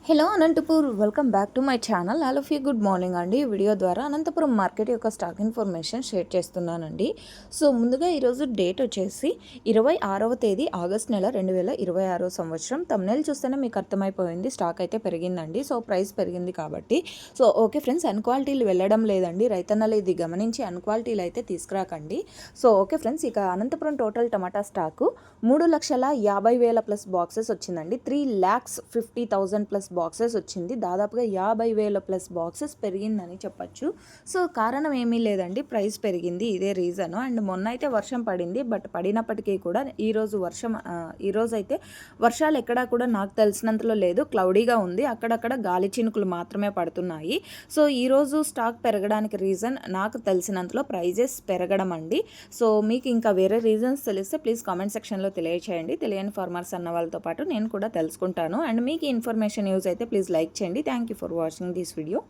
Hello Anantapur, welcome back to my channel. All of you good morning అండి. ఈ video ద్వారా Anantapuram market యొక్క stock information share చేస్తున్నానండి. So ముందుగా ఈరోజు డేట్ వచ్చేసి 26వ తేదీ ఆగస్ట్ నెల 2026 సంవత్సరం. తమ్నెల్ చూస్తేనే మీకు అర్థమైపోయింది, స్టాక్ అయితే పెరిగిందండి. సో ప్రైస్ పెరిగింది కాబట్టి సో ఓకే ఫ్రెండ్స్, అన్క్వాలిటీలు వెళ్ళడం లేదండి. రైతన్నలు ఇది గమనించి అన్క్వాలిటీలు అయితే తీసుకురాకండి. సో ఓకే ఫ్రెండ్స్, ఇక అనంతపురం టోటల్ టమాటా స్టాకు 3,50,000 ప్లస్ బాక్సెస్ వచ్చిందండి. 3,50,000 ప్లస్ బాక్సెస్ వచ్చింది. దాదాపుగా 50,000 ప్లస్ బాక్సెస్ పెరిగిందని చెప్పచ్చు. సో కారణం ఏమీ లేదండి, ప్రైస్ పెరిగింది, ఇదే రీజను. అండ్ మొన్న అయితే వర్షం పడింది, బట్ పడినప్పటికీ కూడా ఈరోజు అయితే వర్షాలు ఎక్కడా కూడా నాకు తెలిసినంతలో లేదు. క్లౌడీగా ఉంది, అక్కడక్కడ గాలి చినుకులు మాత్రమే పడుతున్నాయి. సో ఈరోజు స్టాక్ పెరగడానికి రీజన్ నాకు తెలిసినంతలో ప్రైజెస్ పెరగడం అండి. సో మీకు ఇంకా వేరే రీజన్స్ తెలిస్తే ప్లీజ్ కామెంట్ సెక్షన్లో తెలియచేయండి. తెలియని ఫార్మర్స్ అన్న వాళ్ళతో పాటు నేను కూడా తెలుసుకుంటాను. అండ్ మీకు ఇన్ఫర్మేషన్ యూజ్ అయితే ప్లీజ్ లైక్ చేయండి. Thank you for watching this video.